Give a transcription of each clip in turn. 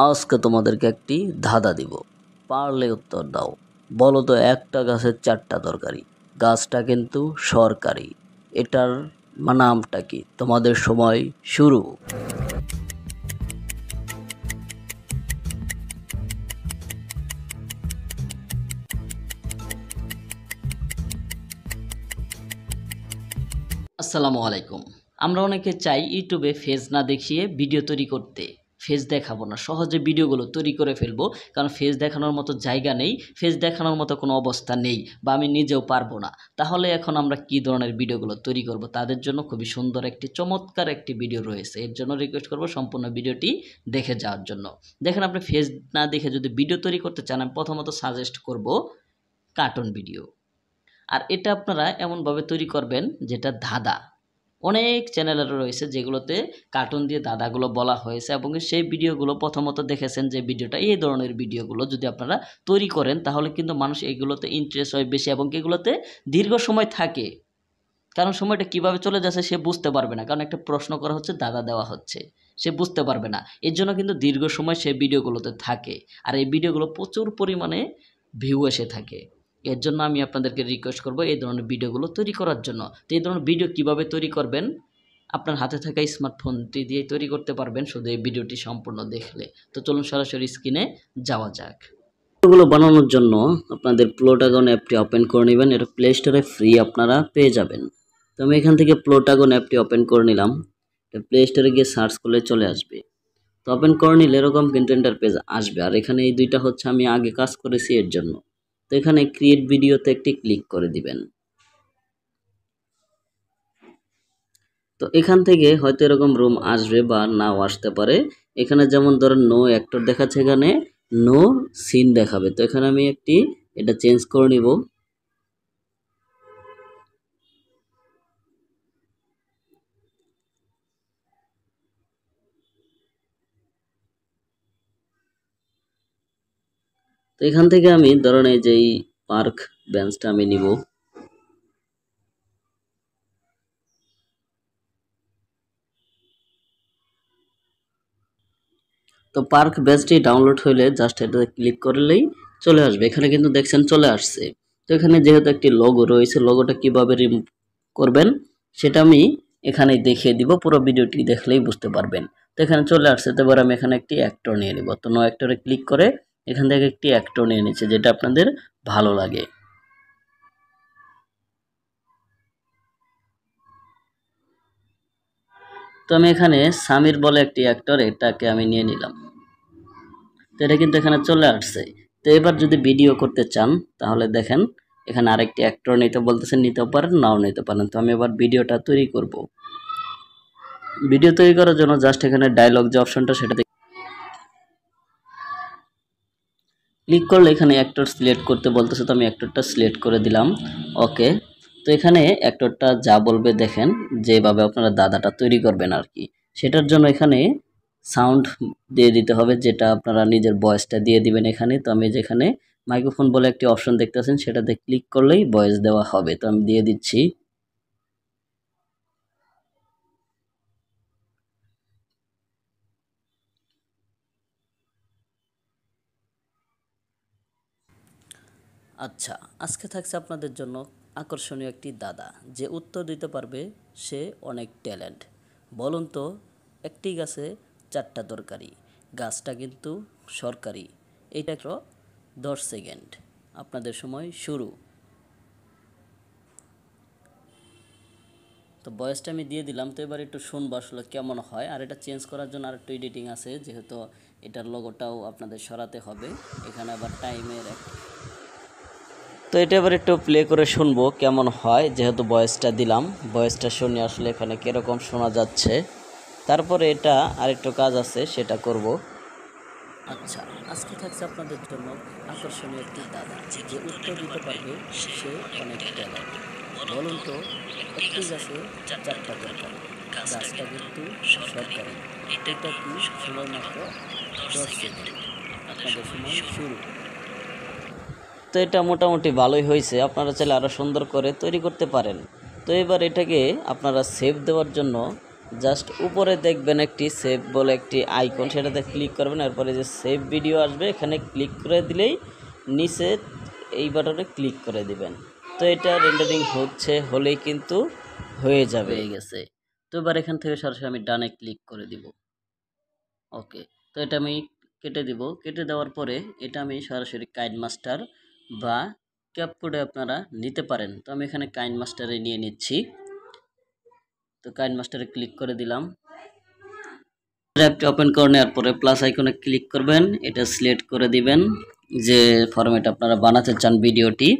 আজকে তোমাদেরকে একটি ধাঁধা দিব, পারলে উত্তর দাও। বলো তো, একটা গাছের 4টা তরকারি, গাছটা কিন্তু সরকারি, এটার নামটা কি? তোমাদের সময় শুরু। আসসালামু আলাইকুম। আমরা অনেকে চাই ইউটিউবে ফেজ না দেখিয়ে ভিডিও তৈরি করতে। ফেজ দেখাবো না, সহজে ভিডিওগুলো তৈরি করে ফেলবো, কারণ ফেজ দেখানোর মতো জায়গা নেই, ফেজ দেখানোর মতো কোনো অবস্থা নেই, বা আমি নিজেও পারবো না। তাহলে এখন আমরা কি ধরনের ভিডিওগুলো তৈরি করব? তাদের জন্য খুবই সুন্দর একটি চমৎকার একটি ভিডিও রয়েছে। এর জন্য রিকোয়েস্ট করব সম্পূর্ণ ভিডিওটি দেখে যাওয়ার জন্য। দেখেন, আপনি ফেজ না দেখে যদি ভিডিও তৈরি করতে চান, আমি প্রথমত সাজেস্ট করব কার্টুন ভিডিও। আর এটা আপনারা এমনভাবে তৈরি করবেন যেটা ধাঁধা। অনেক চ্যানেলের রয়েছে যেগুলোতে কার্টুন দিয়ে ধাঁধাগুলো বলা হয়েছে, এবং সেই ভিডিওগুলো প্রথমত দেখেছেন যে ভিডিওটা, এই ধরনের ভিডিওগুলো যদি আপনারা তৈরি করেন তাহলে কিন্তু মানুষ এগুলোতে ইন্টারেস্ট হয় বেশি, এবং এগুলোতে দীর্ঘ সময় থাকে। কারণ সময়টা কিভাবে চলে যাচ্ছে সে বুঝতে পারবে না, কারণ একটা প্রশ্ন করা হচ্ছে, ধাঁধা দেওয়া হচ্ছে, সে বুঝতে পারবে না। এর জন্য কিন্তু দীর্ঘ সময় সে ভিডিওগুলোতে থাকে, আর এই ভিডিওগুলো প্রচুর পরিমাণে ভিউ এসে থাকে। এর জন্য আমি আপনাদেরকে রিকোয়েস্ট করব এই ধরনের ভিডিওগুলো তৈরি করার জন্য। তো এই ধরনের ভিডিও কিভাবে তৈরি করবেন, আপনার হাতে থাকা স্মার্টফোনটি দিয়ে তৈরি করতে পারবেন শুধু এই ভিডিওটি সম্পূর্ণ দেখলে। তো চলুন সরাসরি স্ক্রিনে যাওয়া যাক। ভিডিওগুলো বানানোর জন্য আপনাদের প্লোটাগন অ্যাপটি ওপেন করে নেবেন। এটা প্লে স্টোরে ফ্রি আপনারা পেয়ে যাবেন। তো আমি এখান থেকে প্লোটাগন অ্যাপটি ওপেন করে নিলাম। প্লে স্টোরে গিয়ে সার্চ করলে চলে আসবে। তো ওপেন করে নিলে এরকম কিন্তু ইন্টারফেস আসবে। আর এখানে এই দুইটা হচ্ছে আমি আগে কাজ করেছি এর জন্য। তো এখানে ক্রিয়েট ভিডিওতে একটি ক্লিক করে দিবেন। তো এখান থেকে হয়তো এরকম রুম আসবে বা নাও আসতে পারে। এখানে যেমন ধরেন নো অ্যাক্টর দেখাচ্ছে, এখানে নো সিন দেখাবে। তো এখানে আমি এটা চেঞ্জ করে নিব। তো এখান থেকে আমি ধরেন এই যে পার্ক বেঞ্চটা আমি নিব। তো পার্ক বেঞ্চটি ডাউনলোড হলে জাস্ট এটাতে ক্লিক করলেই চলে আসবে। এখানে কিন্তু দেখছেন চলে আসছে। তো এখানে যেহেতু একটি লোগো রয়েছে, লোগোটা কিভাবে রিমুভ করবেন সেটা আমি এখানে দেখিয়ে দিব, পুরো ভিডিওটি দেখলেই বুঝতে পারবেন। তো এখানে চলে আসছে। তো এবার আমি এখানে একটি অ্যাক্টর নিয়ে নিব। তো নো অ্যাক্টরে ক্লিক করে এখান থেকে একটি অ্যাক্টর নিয়ে নিচ্ছে যেটা আপনাদের ভালো লাগে। তো আমি এখানে সামির বলে একটি অ্যাক্টর, এটাকে আমি নিয়ে নিলাম। তো এটা কিন্তু এখানে চলে আসছে। তো এবার যদি ভিডিও করতে চান তাহলে দেখেন এখানে আরেকটি অ্যাক্টর নিতে বলতেছেন, নিতেও পারেন নাও নিতে পারেন। তো আমি এবার ভিডিওটা তৈরি করব। ভিডিও তৈরি করার জন্য জাস্ট এখানে ডায়লগ যে অপশনটা সেটাতে ক্লিক করলে এখানে অ্যাক্টর সিলেক্ট করতে বলতেছে। তো আমি অ্যাক্টরটা সিলেক্ট করে দিলাম। ওকে। তো এখানে অ্যাক্টরটা যা বলবে দেখেন, যেভাবে আপনারা ধাঁধাটা তৈরি করবেন আর কি, সেটার জন্য এখানে সাউন্ড দিয়ে দিতে হবে, যেটা আপনারা নিজের ভয়েসটা দিয়ে দিবেন এখানে। তো আমি যেখানে মাইক্রোফোন বলে একটি অপশন দেখতেছেন সেটাতে ক্লিক করলেই ভয়েস দেওয়া হবে। তো আমি দিয়ে দিচ্ছি। আচ্ছা, আজকে থাকছে আপনাদের জন্য আকর্ষণীয় একটি ধাঁধা। যে উত্তর দিতে পারবে সে অনেক ট্যালেন্ট। বলুন তো, একটি গাছে 4টা তরকারি, গাছটা কিন্তু সরকারি, এইটা 10 সেকেন্ড। আপনাদের সময় শুরু। তো ভয়েসটা আমি দিয়ে দিলাম। তো এবার একটু শুনবো আসলে কেমন হয়। আর এটা চেঞ্জ করার জন্য আর একটু এডিটিং আছে, যেহেতু এটার লোগোটাও আপনাদের সরাতে হবে। এখানে আবার টাইমের তো এটা এবার একটু প্লে করে শুনবো কেমন হয়, যেহেতু ভয়েসটা দিলাম। ভয়েসটা শুনে আসলে এখানে কীরকম শোনা যাচ্ছে, তারপরে এটা আরেকটু কাজ আছে সেটা করব। আচ্ছা, আজকে থাকছে আপনাদের জন্য আকর্ষণীয় একটি ধাঁধা। যে উত্তর দিতে পারবে সে অনেক ট্যালেন্ট। বলুন তো, একটি গাছে 4টা তরকারি, গাছটা কিন্তু সরকারি, এটা কি? সময় মাত্র 10 সেকেন্ড। আপনাদের সময় শুরু। তো এটা মোটামুটি ভালোই হয়েছে। আপনারা চাইলে আরও সুন্দর করে তৈরি করতে পারেন। তো এবার এটাকে আপনারা সেভ দেওয়ার জন্য জাস্ট উপরে দেখবেন একটি সেভ বলে একটি আইকন, সেটাতে ক্লিক করবেন। এরপরে যে সেভ ভিডিও আসবে এখানে ক্লিক করে দিলেই নিচে এই বাটনে ক্লিক করে দিবেন। তো এটা রেন্ডারিং হলেই কিন্তু হয়ে যাবে, হয়ে গেছে। তো এবার এখান থেকে সরাসরি আমি ডানে ক্লিক করে দিব। ওকে, তো এটা আমি কেটে দিব। কেটে দেওয়ার পরে এটা আমি সরাসরি কাইন মাস্টার বা ক্যাপকাটে আপনারা নিতে পারেন। তো আমি এখানে কাইন মাস্টারে নিয়ে নিচ্ছি। তো কাইন মাস্টারে ক্লিক করে দিলাম। অ্যাপটি ওপেন করে নেওয়ার পরে প্লাস আইকনে ক্লিক করবেন, এটা সিলেক্ট করে দিবেন যে ফরম্যাট আপনারা বানাতে চান ভিডিওটি।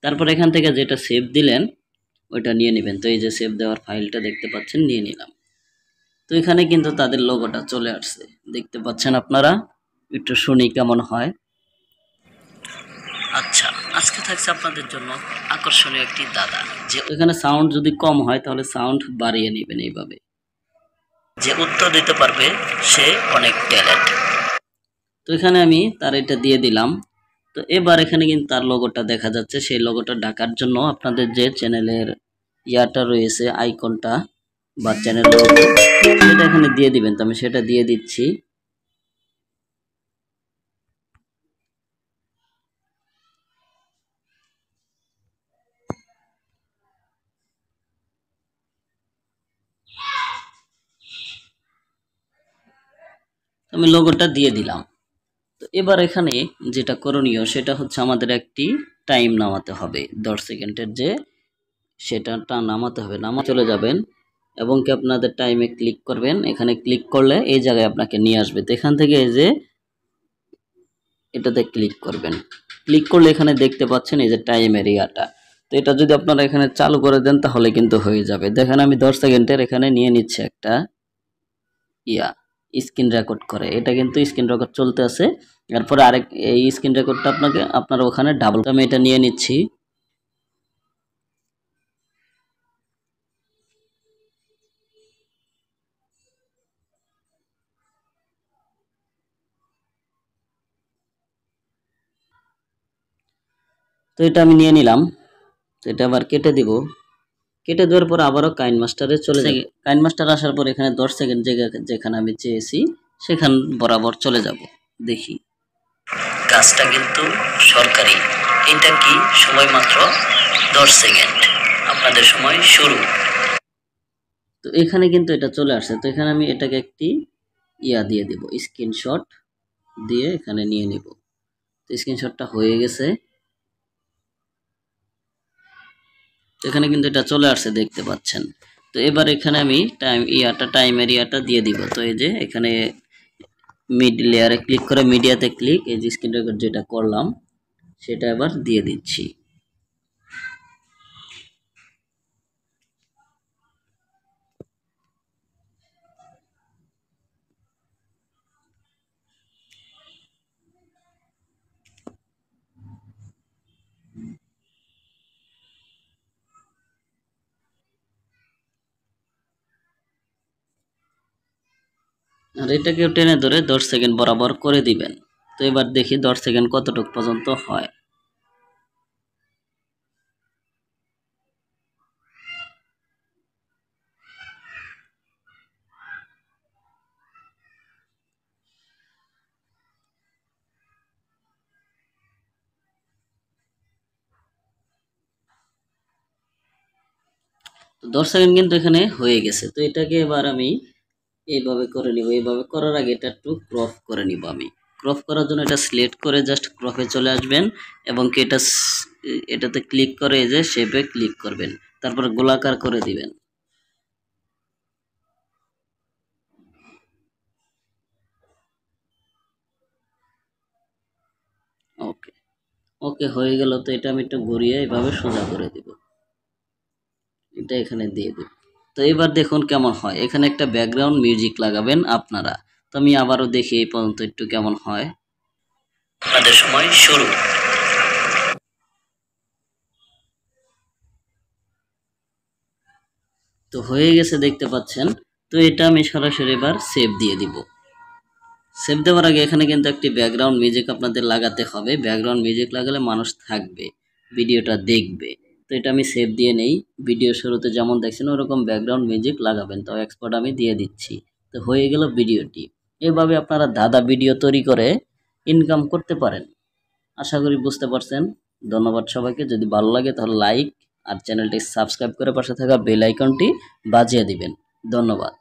তারপর এখান থেকে যেটা সেভ দিলেন ওইটা নিয়ে নেবেন। তো এই যে সেভ দেওয়ার ফাইলটা দেখতে পাচ্ছেন, নিয়ে নিলাম। তো এখানে কিন্তু তাদের লোগোটা চলে আসছে, দেখতে পাচ্ছেন আপনারা। একটু শুনি কেমন হয়। আচ্ছা, আজকে থাকছে আপনাদের জন্য আকর্ষণীয় একটি দাদা। যে এখানে সাউন্ড যদি কম হয় তাহলে সাউন্ড বাড়িয়ে নেবেন এইভাবে। যে উত্তর দিতে পারবে সে অনেক ট্যালেন্ট। তো এখানে আমি তার এটা দিয়ে দিলাম। তো এবার এখানে কিন্তু তার লোগোটা দেখা যাচ্ছে। সেই লোগোটা ঢাকার জন্য আপনাদের যে চ্যানেলের ইয়াটা রয়েছে, আইকনটা বা চ্যানেল লোগো, সেটা এখানে দিয়ে দিবেন। তো আমি সেটা দিয়ে দিচ্ছি। আমি লোগোটা দিয়ে দিলাম। তো এবার এখানে যেটা করণীয় সেটা হচ্ছে আমাদের একটি টাইম নামাতে হবে, 10 সেকেন্ডের যে সেটাটা নামাতে হবে। চলে যাবেন এবং কি আপনাদের টাইমে ক্লিক করবেন। এখানে ক্লিক করলে এই জায়গায় আপনাকে নিয়ে আসবে। তো এখান থেকে এই যে এটাতে ক্লিক করবেন। ক্লিক করলে এখানে দেখতে পাচ্ছেন এই যে টাইম এরিয়াটা। তো এটা যদি আপনারা এখানে চালু করে দেন তাহলে কিন্তু হয়ে যাবে। দেখেন আমি 10 সেকেন্ডের এখানে নিয়ে নিচ্ছে একটা স্ক্রিন রেকর্ড করে। এটা কিন্তু স্ক্রিন রেকর্ড চলতে আছে। এরপরে আরেক এই স্ক্রিন রেকর্ডটা আপনারা ওখানে ডাবল, আমি এটা নিয়ে নিচ্ছি। তো এটা আমি নিয়ে নিলাম। তো এটা আবার কেটে দিব। কেটে দেওয়ার পর আবারও কাইন মাস্টারে চলে যাব। কাইন মাস্টার আসার পর এখানে 10 সেকেন্ড যেখানে আমি চেয়েছি সেখান বরাবর চলে যাব। দেখি কাজটা কিন্তু সরকারি। এটা কি সময় মাত্র 10 সেকেন্ড, আপনাদের সময় শুরু। তো এখানে কিন্তু এটা চলে আসছে। তো এখানে আমি এটাকে একটি দিয়ে দিব, স্ক্রিনশট দিয়ে এখানে নিয়ে নিব। তো স্ক্রিনশটটা হয়ে গেছে। এখানে কিন্তু এটা চলে আসছে, দেখতে পাচ্ছেন। তো এবার এখানে আমি টাইম এরিয়াটা দিয়ে দিব। তো এই যে এখানে মিড লেয়ারে ক্লিক করে মিডিয়াতে ক্লিক, এই যে স্ক্রিন রেকর্ড যেটা করলাম সেটা এবার দিয়ে দিচ্ছি। আর এটাকেও টেনে ধরে 10 সেকেন্ড বরাবর করে দিবেন। তো এবার দেখি 10 সেকেন্ড কতটুকু পর্যন্ত হয়। তো 10 সেকেন্ড কিন্তু এখানে হয়ে গেছে। তো এটাকে এবার আমি এইভাবে করে নিব। এইভাবে করার আগে এটা একটু ক্রপ করে নিব। আমি ক্রপ করার জন্য এটা সিলেক্ট করে জাস্ট ক্রপে চলে আসবেন এবং কি এটাতে ক্লিক করে এই যে শেপে ক্লিক করবেন, তারপর গোলাকার করে দিবেন। ওকে, ওকে হয়ে গেল। তো এটা আমি একটু ঘুরিয়ে এভাবে সোজা করে দিব। এটা এখানে দিয়ে দিব। তো এবার দেখুন কেমন হয়। এখানে একটা ব্যাকগ্রাউন্ড মিউজিক লাগাবেন আপনারা। তো আমি আবারও দেখি এই পর্যন্ত একটু কেমন হয়। আপনাদের সময় শুরু। তো হয়ে গেছে, দেখতে পাচ্ছেন। তো এটা আমি সরাসরি এবার সেভ দিয়ে দিব। সেভ দেওয়ার আগে এখানে কিন্তু একটি ব্যাকগ্রাউন্ড মিউজিক আপনাদের লাগাতে হবে। ব্যাকগ্রাউন্ড মিউজিক লাগালে মানুষ থাকবে, ভিডিওটা দেখবে। তো এটা আমি সেভ দিয়ে নেই। ভিডিও শুরুতে যেমন দেখছেন ওরকম ব্যাকগ্রাউন্ড মিউজিক লাগাবেন, তো এক্সপোর্ট আমি দিয়ে দিচ্ছি। তো হয়ে গেল ভিডিওটি। এভাবে আপনারা ধাঁধা ভিডিও তৈরি করে ইনকাম করতে পারেন। আশা করি বুঝতে পারছেন। ধন্যবাদ সবাইকে। যদি ভালো লাগে তাহলে লাইক আর চ্যানেলটি সাবস্ক্রাইব করে পাশে থাকা বেল আইকনটি বাজিয়ে দিবেন। ধন্যবাদ।